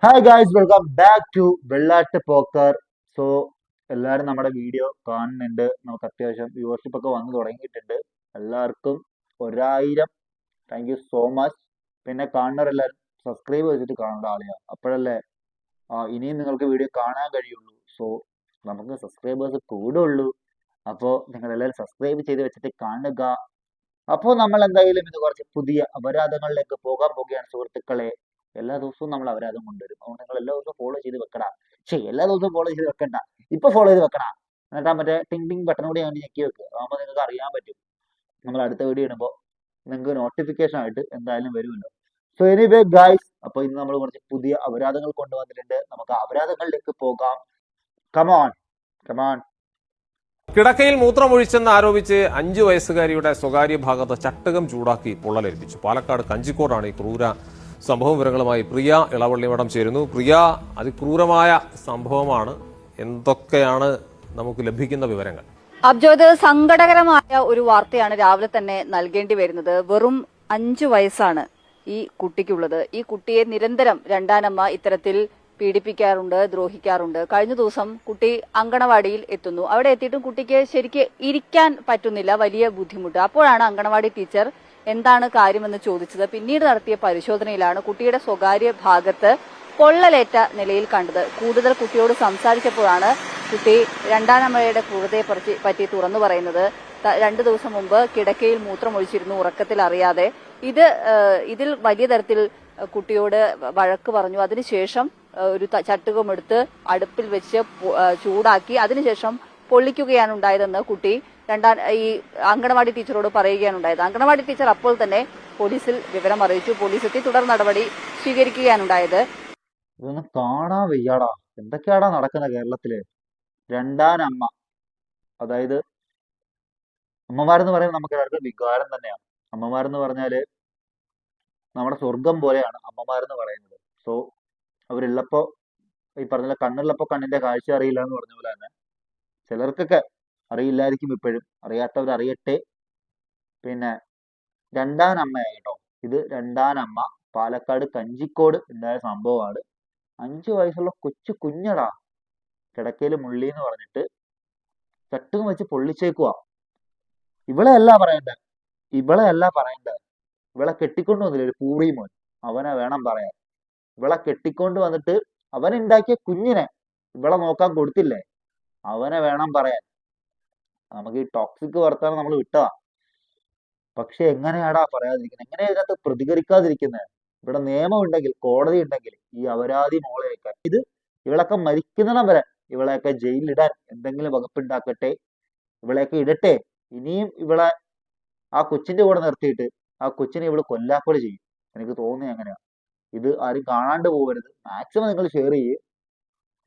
Hi guys, welcome back to Vellatt Pokker. So എല്ലാവരും നമ്മുടെ video കാണുന്നുണ്ട്. നമുക്ക് അത്യാവശ്യം വ്യൂവർഷിപ്പ് ഒക്കെ വന്നു തുടങ്ങിയിട്ടുണ്ട്. എല്ലാവർക്കും 1000 താങ്ക് യു സോ മച്ച്. പിന്നെ കാണുന്നവരെല്ലാവരും സബ്സ്ക്രൈബ് ചെയ്തിട്ട് കാണേണ്ട ആളുകൾ, അപ്പോഴല്ലേ ഇനിയും നിങ്ങൾക്ക് വീഡിയോ കാണാൻ കഴിയുള്ളൂ. സോ നമുക്ക് സബ്സ്ക്രൈബേഴ്സ് കൂടുള്ളൂ. അപ്പോൾ നിങ്ങൾ എല്ലാവരും സബ്സ്ക്രൈബ് ചെയ്ത് വെച്ചിട്ട് കാണുക. അപ്പോൾ നമ്മൾ എന്തായാലും ഇത് കുറച്ച് പുതിയ അപരാധങ്ങളിലേക്ക് പോകാൻ പോകുകയാണ് സുഹൃത്തുക്കളെ. എല്ലാ ദിവസവും നമ്മൾ അപരാധം കൊണ്ടുവരും. അതുകൊണ്ട് നിങ്ങൾ എല്ലാ ദിവസവും ഫോളോ ചെയ്ത് വെക്കടാ. എല്ലാ ദിവസവും ഫോളോ ചെയ്ത് വെക്കണ്ട, ഇപ്പൊ ഫോളോ ചെയ്ത് വെക്കടാ. എന്നിട്ട് മറ്റേ ടിങ് ടിങ് ബട്ടൺ കൂടി ഞാൻ ഞെക്കി വെക്കുക. അതാകുമ്പോൾ നിങ്ങൾക്ക് അറിയാൻ പറ്റും നമ്മൾ അടുത്ത വീഡിയോ ഇടുമ്പോൾ നിങ്ങൾക്ക് നോട്ടിഫിക്കേഷൻ ആയിട്ട് എന്തായാലും വരുമല്ലോ. സോ എനിവേ ഗൈസ്, അപ്പോൾ ഇന്ന് നമ്മൾ കുറച്ച് പുതിയ അപരാധങ്ങൾ കൊണ്ടുവന്നിട്ടുണ്ട്. നമുക്ക് അപരാധങ്ങളിലേക്ക് പോകാം. Come on come on. കിടക്കയിൽ മൂത്രമൊഴിച്ചെന്ന് ആരോപിച്ച് 5 വയസ്സുകാരിയുടെ സ്വകാര്യ ഭാഗത്ത് ചട്ടകം ചൂടാക്കി പൊള്ളലേൽപ്പിച്ചു. പാലക്കാട് കഞ്ചിക്കോടാണ് ഈ ക്രൂര സംഭവ വിവരങ്ങളുമായി പ്രിയ ഇളവള്ളിമഠം ചേരുന്നു. പ്രിയ, അതിക്രൂരമായ സംഭവമാണ്. എന്തൊക്കെയാണ് നമുക്ക് ലഭിക്കുന്ന വിവരങ്ങൾ? അബ്ജോദ്, സങ്കടകരമായ ഒരു വാർത്തയാണ് രാവിലെ തന്നെ നൽകേണ്ടി വരുന്നത്. വെറും 5 വയസ്സാണ് ഈ കുട്ടിക്കുള്ളത്. ഈ കുട്ടിയെ നിരന്തരം രണ്ടാനമ്മ ഇത്തരത്തിൽ പീഡിപ്പിക്കാറുണ്ട്, ദ്രോഹിക്കാറുണ്ട്. കഴിഞ്ഞ ദിവസം കുട്ടി അങ്കണവാടിയിൽ എത്തുന്നു. അവിടെ എത്തിയിട്ടും കുട്ടിക്ക് ശരിക്ക് ഇരിക്കാൻ പറ്റുന്നില്ല, വലിയ ബുദ്ധിമുട്ട്. അപ്പോഴാണ് അങ്കണവാടി ടീച്ചർ എന്താണ് കാര്യമെന്ന് ചോദിച്ചത്. പിന്നീട് നടത്തിയ പരിശോധനയിലാണ് കുട്ടിയുടെ സ്വകാര്യ ഭാഗത്ത് പൊള്ളലേറ്റ നിലയിൽ കണ്ടത്. കൂടുതൽ കുട്ടിയോട് സംസാരിച്ചപ്പോഴാണ് കുട്ടി രണ്ടാനമ്മയുടെ ക്രൂരതയെ പറ്റി തുറന്നു പറയുന്നത്. 2 ദിവസം മുമ്പ് കിടക്കയിൽ മൂത്രമൊഴിച്ചിരുന്നു, ഉറക്കത്തിൽ അറിയാതെ. ഇതിൽ വലിയ തരത്തിൽ കുട്ടിയോട് വഴക്ക് പറഞ്ഞു. അതിനുശേഷം ഒരു ചട്ടുകമെടുത്ത് അടുപ്പിൽ വെച്ച് ചൂടാക്കി അതിനുശേഷം പൊള്ളിക്കുകയാണ് ഉണ്ടായതെന്ന് കുട്ടി ഈ അങ്കണവാടി ടീച്ചറോട് പറയുകയാണ് ഉണ്ടായത്. അങ്കണവാടി ടീച്ചർ അപ്പോൾ തന്നെ പോലീസിൽ വിവരം അറിയിച്ചു. പോലീസ് എത്തി തുടർ നടപടി സ്വീകരിക്കുകയാണ് ഉണ്ടായത്. ഇതൊന്നും കാണാൻ വയ്യാടാ, എന്തൊക്കെയാടാ നടക്കുന്ന കേരളത്തില്. രണ്ടാനമ്മ, അതായത് അമ്മമാരെന്ന് പറയുന്നത് നമുക്ക് എല്ലാവർക്കും വികാരം തന്നെയാണ്. അമ്മമാരെന്ന് പറഞ്ഞാല് നമ്മുടെ സ്വർഗം പോലെയാണ് അമ്മമാരെന്ന് പറയുന്നത്. സോ അവരുള്ളപ്പോ ഈ പറഞ്ഞ കണ്ണുള്ളപ്പോ കണ്ണിന്റെ കാഴ്ച അറിയില്ല എന്ന് പറഞ്ഞ പോലെ തന്നെ ചിലർക്കൊക്കെ അറിയില്ലായിരിക്കും, ഇപ്പോഴും അറിയാത്തവരറിയട്ടെ. പിന്നെ രണ്ടാനമ്മയായിട്ടോ, ഇത് രണ്ടാനമ്മ പാലക്കാട് കഞ്ചിക്കോട് ഉണ്ടായ സംഭവമാണ്. 5 വയസ്സുള്ള കൊച്ചു കുഞ്ഞടാ, കിടക്കയില് മുള്ളി എന്ന് പറഞ്ഞിട്ട് ചട്ടുകം വെച്ച് പൊള്ളിച്ചേക്കുവാ. ഇവളെ അല്ല പറയണ്ടേ, ഇവളെ കെട്ടിക്കൊണ്ട് വന്നില്ല ഒരു പൂറി മോൻ, അവനെ വേണം പറയാൻ. ഇവളെ കെട്ടിക്കൊണ്ട് വന്നിട്ട് അവനുണ്ടാക്കിയ കുഞ്ഞിനെ ഇവളെ നോക്കാൻ കൊടുത്തില്ലേ, അവനെ വേണം പറയാൻ. നമുക്ക് ഈ ടോക്സിക് വർത്താനം നമ്മൾ വിട്ടതാ. പക്ഷെ എങ്ങനെയാടാ പറയാതിരിക്കുന്നത്, എങ്ങനെയാ ഇതിനകത്ത് പ്രതികരിക്കാതിരിക്കുന്നത്? ഇവിടെ നിയമം ഉണ്ടെങ്കിൽ, കോടതി ഉണ്ടെങ്കിൽ ഈ അപരാധി മോളെയൊക്കെ ഇവളൊക്കെ മരിക്കുന്നിടം വരെ ഇവളെയൊക്കെ ജയിലിലിടാൻ എന്തെങ്കിലും വകുപ്പുണ്ടാക്കട്ടെ, ഇവളെയൊക്കെ ഇടട്ടെ. ഇനിയും ഇവളെ ആ കൊച്ചിന്റെ കൂടെ നിർത്തിയിട്ട് ആ കൊച്ചിനെ ഇവള് കൊല്ലാക്കൊല ചെയ്യും. എനിക്ക് തോന്നുന്നത് എങ്ങനെയാ. ഇത് ആരും കാണാണ്ട് പോകരുത്. മാക്സിമം നിങ്ങൾ ഷെയർ ചെയ്യ്.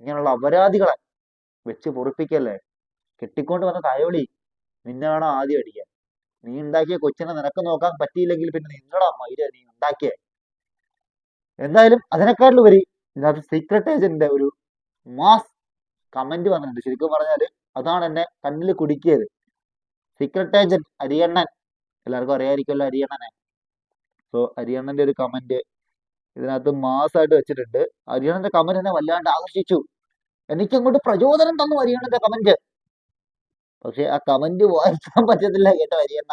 ഇങ്ങനെയുള്ള അപരാധികളെ വെച്ച് പൊറിപ്പിക്കല്ലേ. കെട്ടിക്കൊണ്ട് വന്ന തയോളി, നിന്നെ വേണം ആദ്യം അടിക്കാൻ. നീ ഉണ്ടാക്കിയ കൊച്ചിനെ നിനക്ക് നോക്കാൻ പറ്റിയില്ലെങ്കിൽ പിന്നെ നിങ്ങളുടെ മൈര നീ ഉണ്ടാക്കിയേ. എന്തായാലും അതിനെക്കാട്ടിലുപരി ഇതിനകത്ത് സീക്രട്ട് ഏജന്റിന്റെ ഒരു മാസ് കമന്റ് വന്നിട്ടുണ്ട്. ശരിക്കും പറഞ്ഞാല് അതാണ് എന്നെ കണ്ണിൽ കുടുക്കിയത്. സീക്രട്ട് ഏജന്റ് അരിയണ്ണൻ, എല്ലാവർക്കും അറിയാതിരിക്കുമല്ലോ അരിയണ്ണനെ. സോ അരിയണ്ണന്റെ ഒരു കമന്റ് ഇതിനകത്ത് മാസമായിട്ട് വെച്ചിട്ടുണ്ട്. അരിയണ്ണന്റെ കമന്റ് എന്നെ വല്ലാണ്ട് ആകർഷിച്ചു. എനിക്ക് അങ്ങോട്ട് പ്രചോദനം തന്നു അരിയണ്ണന്റെ കമന്റ്. പക്ഷെ ആ കമന്റ് വായിക്കാൻ പറ്റത്തില്ല കേട്ടോ അരിയണ്ണ.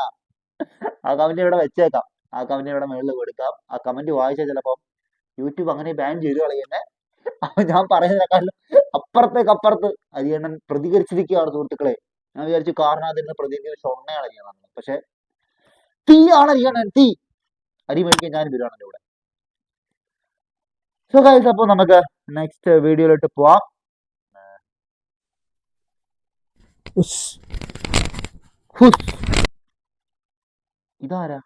ആ കമന്റ് ഇവിടെ വെച്ചേക്കാം, ആ കമന്റ് ഇവിടെ മുകളിൽ കൊടുക്കാം. ആ കമന്റ് വായിച്ചാൽ ചിലപ്പം യൂട്യൂബ് അങ്ങനെ ബാൻ ചെയ്ത് കളയുന്നേ. അപ്പൊ ഞാൻ പറയുന്നതിനെക്കാളും അപ്പുറത്ത് അരിയണ്ണൻ പ്രതികരിച്ചിരിക്കുകയാണ് സുഹൃത്തുക്കളെ. ഞാൻ വിചാരിച്ചു കാരണതിന് പ്രതികരിച്ച ഒന്നയാണ് അരിയണ്ണൻ, പക്ഷെ തീ ആണ് അരിയണ്ണൻ, തീ. അരി മേടിക്കാൻ ഞാൻ വരുവാണ് എൻ്റെ കൂടെ. സോ ഗൈസ്, അപ്പോൾ നമുക്ക് നെക്സ്റ്റ് വീഡിയോയിലോട്ട് പോവാം. ഇതാരാ?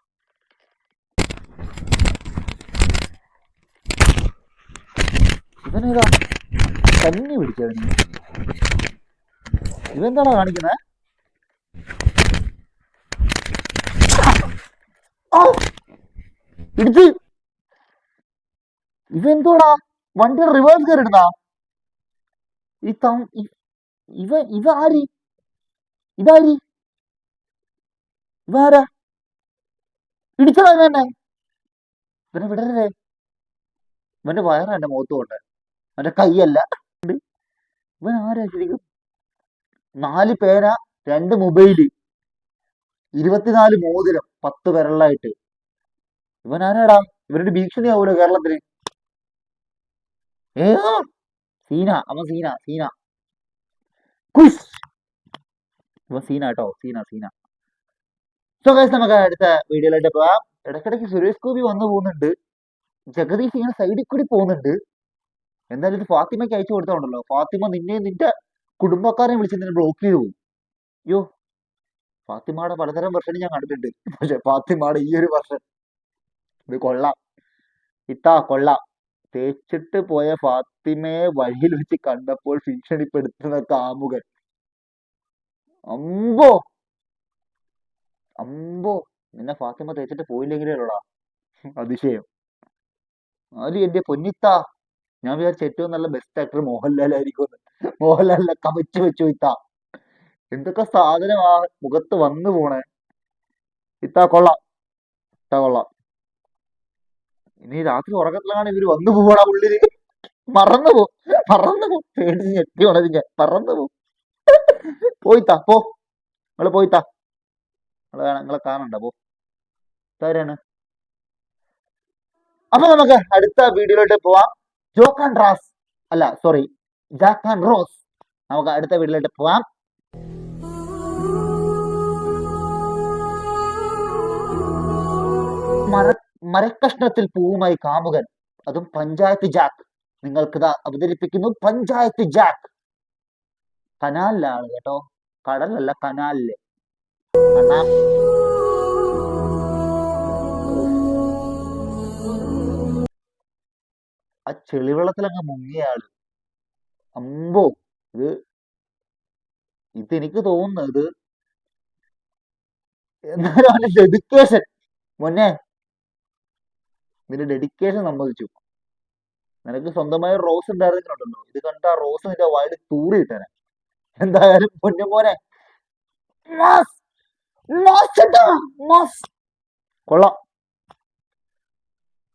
ഇവനേതാ കന്നി പിടിച്ചവന്? ഇവെന്താണോ കാണിക്കുന്നത്? ഇടിച്ച് ഇവെന്തോടാ വണ്ടി റിവേഴ്സ് കയറിടുന്നാ? ഇതാരി ഇതാരാ? ഇടിച്ചതാ തന്നെ. ഇവനെ വിടരുതേ, ഇവന്റെ വയറാ എന്റെ മുഖത്ത് കൊണ്ട്. മറ്റേ കൈയല്ല. ഇവൻ ആരാ ശരിക്കും? 4 പേന, 2 മൊബൈല്, 24 മോതിരം, 10 വിരലായിട്ട്. ഇവൻ ആരാടാ? ഇവരുടെ ഭീഷണിയാവൂലോ കേരളത്തിന്. ഏ സീന, അവൻ സീന. കുഷ് ഇവൻ സീന കേട്ടോ, സീന. സോ ഗൈസ്, നമുക്ക് അടുത്ത വീഡിയോയിലായിട്ട് പോവാം. ഇടയ്ക്കിടയ്ക്ക് സുരേഷ് ഗോപി വന്നു പോകുന്നുണ്ട്, ജഗദീഷ് ഇങ്ങനെ സൈഡിൽ കൂടി പോകുന്നുണ്ട്. എന്തായാലും ഇത് ഫാത്തിമയ്ക്ക് അയച്ചു കൊടുത്തോണ്ടല്ലോ, ഫാത്തിമ നിന്റെ കുടുംബക്കാരെ വിളിച്ച് നിന്നെ ബ്ലോക്ക് ചെയ്തു പോകും. അയ്യോ, ഫാത്തിമയുടെ പലതരം വെർഷൻ ഞാൻ കണ്ടിട്ടുണ്ട്, പക്ഷെ ഫാത്തിമയുടെ ഈ ഒരു വെർഷൻ ഇത് കൊള്ളാം. കൊള്ളാം. തേച്ചിട്ട് പോയ ഫാത്തിമയെ വഴിയിൽ വെച്ച് കണ്ടപ്പോൾ ഭീഷണിപ്പെടുത്തുന്ന കാമുകൻ. അമ്പോ നിന്നെ ഫാത്തിമ തേച്ചിട്ട് പോയില്ലെങ്കിലേ ഉള്ളടാ അതിശയം. ആര് എന്റെ പൊന്നിത്ത, ഞാൻ വിചാരിച്ച ഏറ്റവും നല്ല ബെസ്റ്റ് ആക്ടർ മോഹൻലാൽ ആയിരിക്കും. മോഹൻലാലിനെ കവച്ചു വെച്ചു എന്തൊക്കെ സാധനം ആ മുഖത്ത് വന്നു പോണേ. കൊള്ളാം. ഇനി രാത്രി ഉറക്കത്തിലാണ് ഇവര് വന്നു പോവാ ഉള്ളില്. മറന്നു പോ പേടിച്ച് ഞെട്ടി ഉണരിഞ്ഞ പറന്നു പോയിത്താ പോ. നിങ്ങള് പോയിത്താ, നിങ്ങളെ കാണണ്ട പോ. ഇതാരാണ്? അപ്പൊ നമുക്ക് അടുത്ത വീഡിയോയിലോട്ട് പോവാം. Jack and rose. നമുക്ക് അടുത്ത വീഡിയോയിലോട്ട് പോവാം. മരക്കഷ്ണത്തിൽ പൂവുമായി കാമുകൻ, അതും പഞ്ചായത്ത് ജാക്ക്. നിങ്ങൾക്കിതാ അവതരിപ്പിക്കുന്നു പഞ്ചായത്ത് ജാക്ക്. കനാലിലാണ് കേട്ടോ, കടലല്ല, കനാലില്. ആ ചെളിവെള്ളത്തിലങ്ങ് മുങ്ങിയ ആള്. അമ്പോ, ഇതെനിക്ക് തോന്നുന്നത് എന്നാലും അവന്റെ ഡെഡിക്കേഷൻ, മോനെ നിന്റെ ഡെഡിക്കേഷൻ സമ്മതിച്ചു. നിനക്ക് സ്വന്തമായ റോസ് ഉണ്ടായിരുന്നുണ്ടല്ലോ, ഇത് കണ്ട ആ റോസ് നിന്റെ വായിൽ തൂറിയിട്ടേനെ. എന്തായാലും പൊന്നുമോനെ കൊള്ളാം.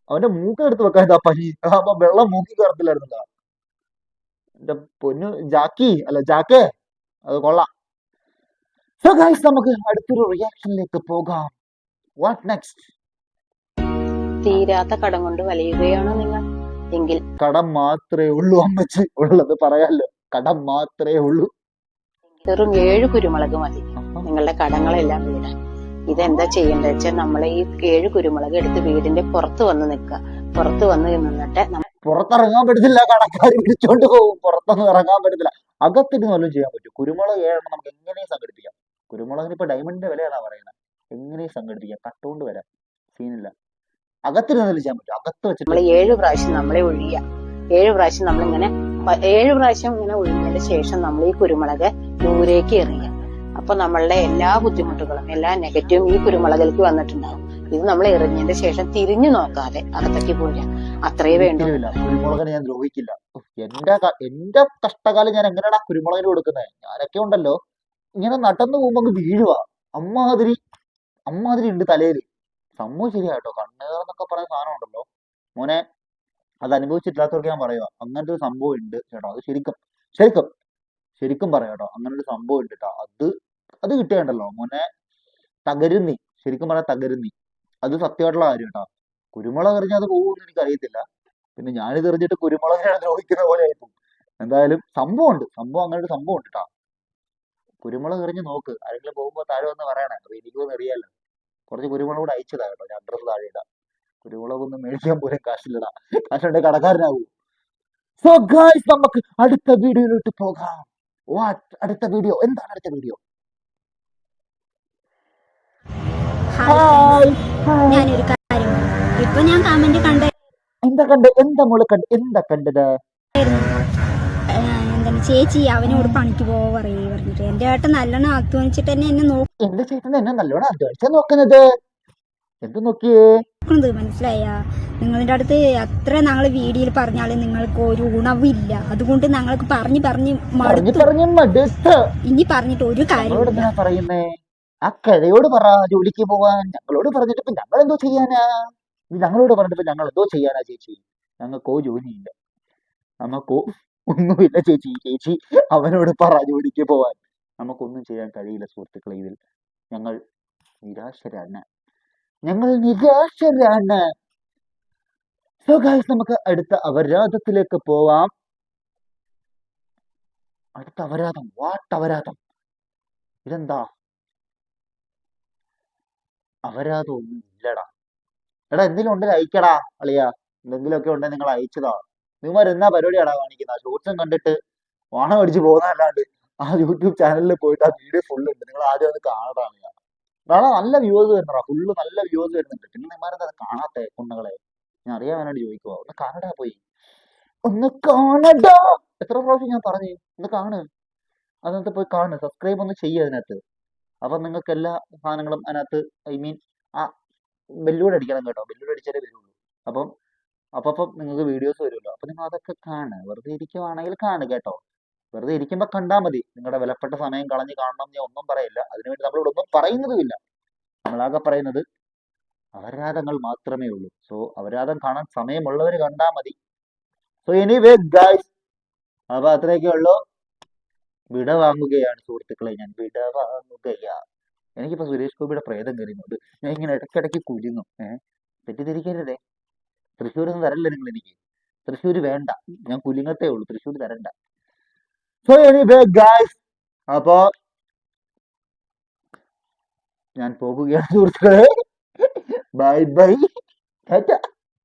അവന്റെ മൂക്ക് എടുത്ത് വെക്കാൻ എന്താ പനി? അപ്പൊ വെള്ളം മൂക്കി കയറത്തില്ലായിരുന്നല്ലോ. എന്റെ പൊന്നു ജാക്കേ, അത് കൊള്ളാം. സോ ഗൈസ്, നമുക്ക് അടുത്തൊരു റിയാക്ഷനിലേക്ക് പോകാം. What next? തീരാത്ത കടം കൊണ്ട് വലയുകയാണോ നിങ്ങൾ? എങ്കിൽ കടം മാത്രമേ ഉള്ളൂ അമ്മച്ചി, ഉള്ളത് പറയാലോ, കടം മാത്രമേ ഉള്ളൂ. വെറും 7 കുരുമുളക് മതി നിങ്ങളുടെ കടങ്ങളെല്ലാം വീടാൻ. ഇതെന്താ ചെയ്യേണ്ടത് വെച്ചാൽ നമ്മളെ ഈ 7 കുരുമുളക് എടുത്ത് വീടിന്റെ പുറത്ത് വന്ന് നിൽക്കുക. പുറത്ത് വന്ന് നിന്നിട്ട് പുറത്തിറങ്ങാൻ പറ്റത്തില്ല, കടക്കാർ പിടിച്ചോണ്ട് പോകും. പുറത്തൊന്നും ഇറങ്ങാൻ പറ്റത്തില്ല. അകത്തിട്ട് വല്ലതും ചെയ്യാൻ പറ്റും. കുരുമുളക് 7 നമുക്ക് എങ്ങനെയും സംഘടിപ്പിക്കാം. കുരുമുളകിന് ഇപ്പൊ ഡയമണ്ടിന്റെ വിലയാണ് പറയുന്നത്. എങ്ങനെയും സംഘടിപ്പിക്കാം, കട്ടുകൊണ്ട് വരാം, സീനില്ല. അകത്തിരുന്നതിൽ ചെയ്യാൻ പറ്റും. അകത്ത് വെച്ചിട്ട് നമ്മൾ 7 പ്രാവശ്യം നമ്മളെ ഒഴിയുക. 7 പ്രാവശ്യം നമ്മളിങ്ങനെ 7 പ്രാവശ്യം ഇങ്ങനെ ഒഴിഞ്ഞതിന് ശേഷം നമ്മൾ ഈ കുരുമുളക് ദൂരേക്ക് എറിയുക. അപ്പൊ നമ്മളുടെ എല്ലാ ബുദ്ധിമുട്ടുകളും, എല്ലാ നെഗറ്റീവും ഈ കുരുമുളകിലേക്ക് വന്നിട്ടുണ്ടാവും. ഇത് നമ്മൾ എറിഞ്ഞതിന്റെ ശേഷം തിരിഞ്ഞു നോക്കാതെ അകത്തേക്ക് പോരുക. അത്രയേ വേണ്ടൂ. കുരുമുളകിനെ ഞാൻ ദ്രോഹിക്കില്ല. എന്റെ കഷ്ടകാലം ഞാൻ എങ്ങനെയാടാ കുരുമുളകിന് കൊടുക്കുന്നത്? ഞാനൊക്കെ ഉണ്ടല്ലോ ഇങ്ങനെ നടന്നു പോകുമ്പോ അങ്ങ് വീഴുക. അമ്മാതിരി ഉണ്ട് തലയില്. സംഭവം ശരിയാട്ടോ. കണ്ണേർ എന്നൊക്കെ പറയുന്ന സാധനം ഉണ്ടല്ലോ മോനെ, അത് അനുഭവിച്ചിട്ടില്ലാത്തവർക്ക് ഞാൻ പറയുക, അങ്ങനത്തെ ഒരു സംഭവം ഉണ്ട് കേട്ടോ. അത് ശരിക്കും പറയാം കേട്ടോ, അങ്ങനെ ഒരു സംഭവം ഉണ്ട് കേട്ടോ. അത് കിട്ടിയുണ്ടല്ലോ മോനെ, തകരുന്നി. ശരിക്കും പറയാം തകരുന്നി. അത് സത്യമായിട്ടുള്ള കാര്യം കേട്ടോ. കുരുമുളക് എറിഞ്ഞാൽ അത് പോകുമെന്ന് എനിക്ക് അറിയത്തില്ല. പിന്നെ ഞാനിത് എറിഞ്ഞിട്ട് കുരുമുളകിനെ ദ്രോഹിക്കുന്ന പോലെ ആയിരിക്കും. എന്തായാലും സംഭവം അങ്ങനെ ഒരു സംഭവം ഉണ്ട് കേട്ടോ. കുരുമുളക് എറിഞ്ഞ് നോക്ക്. ആരെങ്കിലും പോകുമ്പോ താഴെ വന്ന് പറയണേ. അപ്പൊ എനിക്കൊന്നും അറിയാലോ. കുറച്ച് കുരുമുളക് കൂടെ അയച്ചതാ കേട്ടോ. ഞാൻ അഡ്രസ് താഴെ ഇടാം. കുരുമുളകൊന്നും മേടിക്കാൻ പോലും കാശില്ലടാ. കാശുണ്ടെ കടക്കാരനാകൂ. സോ ഗൈസ്, നമുക്ക് അടുത്ത വീഡിയോയിലോട്ട് പോകാം. അടുത്ത വീഡിയോ എന്താണ്? അടുത്ത വീഡിയോ ഞാനൊരു കാര്യം ഇപ്പൊ ഞാൻ കമന്റ് എന്താ കണ്ടത്? എന്താണ് ചേച്ചി അവനോട് പണിക്ക് പോവാ പറഞ്ഞിട്ട് എന്റെ ഏട്ടൻ നല്ലോണം അധ്വാനിച്ചിട്ട് തന്നെ എന്നെ എന്റെ ചേട്ടൻ എന്നെ നല്ലോണം അധ്വാനിച്ചാ നോക്കുന്നത്. എന്ത് നോക്കിയേ? മനസ്സിലായ? നിങ്ങളുടെ അടുത്ത് എത്ര ഞങ്ങൾ വീഡിയോയിൽ പറഞ്ഞാലും നിങ്ങൾക്ക് ഒരു ഗുണവില്ല. അതുകൊണ്ട് ഞങ്ങൾക്ക് പറഞ്ഞു മടുത്ത്. ഇനി പറഞ്ഞിട്ട് ഒരു കാര്യം പറയുന്നേ. ആ കിഴയോട് പറ ജോലിക്ക് പോവാൻ. ഞങ്ങളോട് പറഞ്ഞിട്ട് ഇപ്പൊ ഞങ്ങൾ എന്തോ ചെയ്യാനാ? ഞങ്ങളോട് പറഞ്ഞിട്ട് ഞങ്ങൾ എന്തോ ചെയ്യാനാ ചേച്ചി? ഞങ്ങൾക്കോ ജോലിയില്ല. നമുക്ക് ഒന്നുമില്ല ചേച്ചി. ചേച്ചി അവനോട് പറ ജോലിക്ക് പോവാൻ. നമുക്കൊന്നും ചെയ്യാൻ കഴിയില്ല സുഹൃത്തുക്കളെ. ഇതിൽ ഞങ്ങൾ നിരാശരാണ്. സോ ഗൈസ്, നമുക്ക് അടുത്ത അപരാധത്തിലേക്ക് പോവാം. അടുത്ത അപരാധം, വാട്ട് അപരാധം? ഇതെന്താ അപരാധം? ഒന്നും ഇല്ലടാ. എടാ, എന്തെങ്കിലും ഉണ്ടെങ്കിൽ അയക്കടാ അളിയാ. എന്തെങ്കിലുമൊക്കെ ഉണ്ടെങ്കിൽ നിങ്ങൾ അയച്ചതാ. നിങ്ങന്മാർ എന്നാ പരിപാടിയാടാ കാണിക്കുന്ന? ഷോർട്സും കണ്ടിട്ട് വാണം അടിച്ച് പോകുന്നതല്ലാണ്ട് ആ യൂട്യൂബ് ചാനലിൽ പോയിട്ട് ആ വീഡിയോ ഫുള്ള് ഉണ്ട്. നിങ്ങൾ ആദ്യം ഒന്ന് കാണാതാണ്. നാളെ നല്ല വ്യൂവേഴ്സ് വരുന്നടാ, ഫുള്ള് നല്ല വ്യൂവേഴ്സ് വരുന്നുണ്ട്. പിന്നെ നിന്മാരെന്താ അത് കാണാത്തെ കുണ്ണുകളെ? ഞാൻ അറിയാൻ വേണ്ടി ചോദിക്കുവാ. ഒന്ന് കാണടാ പോയി, ഒന്ന് കാണടാ. എത്ര പ്രാവശ്യം ഞാൻ പറഞ്ഞു ഒന്ന് കാണ്. അതിനകത്ത് പോയി കാണ്, സബ്സ്ക്രൈബ് ഒന്ന് ചെയ്യുക അതിനകത്ത്. അപ്പൊ നിങ്ങൾക്ക് എല്ലാ സാധനങ്ങളും അതിനകത്ത്, ഐ മീൻ ആ ബെല്ലൂടെ അടിക്കണം കേട്ടോ. ബെല്ലൂടെ അടിച്ചാലേ വരുള്ളൂ. അപ്പം അപ്പം നിങ്ങൾക്ക് വീഡിയോസ് വരുമല്ലോ. അപ്പൊ നിങ്ങൾ അതൊക്കെ കാണ്. വെറുതെ ഇരിക്കുവാണെങ്കിൽ കാണ് കേട്ടോ. വെറുതെ ഇരിക്കുമ്പോ കണ്ടാൽ മതി. നിങ്ങളുടെ വിലപ്പെട്ട സമയം കളഞ്ഞ് കാണണം ഞാൻ ഒന്നും പറയില്ല. അതിനുവേണ്ടി നമ്മളിവിടെ ഒന്നും പറയുന്നതുമില്ല. നമ്മളാകെ പറയുന്നത് അപരാധങ്ങൾ മാത്രമേ ഉള്ളൂ. സോ അപരാധം കാണാൻ സമയമുള്ളവർ കണ്ടാൽ മതി. സോ എനിവേ ഗൈസ്, അപ്പൊ അത്രയൊക്കെ ഉള്ളൂ. വിട വാങ്ങുകയാണ് സുഹൃത്തുക്കളെ, ഞാൻ വിട വാങ്ങുകയാ. എനിക്കിപ്പോ സുരേഷ് ഗോപിയുടെ പ്രേതം കയറുന്നുണ്ട്. ഞാൻ ഇങ്ങനെ ഇടയ്ക്കിടയ്ക്ക് കുലുങ്ങും. തെറ്റിദ്ധരിക്കരുതേ. തൃശ്ശൂരൊന്നും തരല്ല നിങ്ങൾ എനിക്ക്. തൃശ്ശൂര് വേണ്ട, ഞാൻ കുലുങ്ങത്തേ ഉള്ളൂ. തൃശ്ശൂർ തരണ്ട. സോ എനിവേ ഗൈസ്, അപ്പോ ഞാൻ പോകുകയാണ് സുഹൃത്തുക്കളെ. Bye bye, Tata.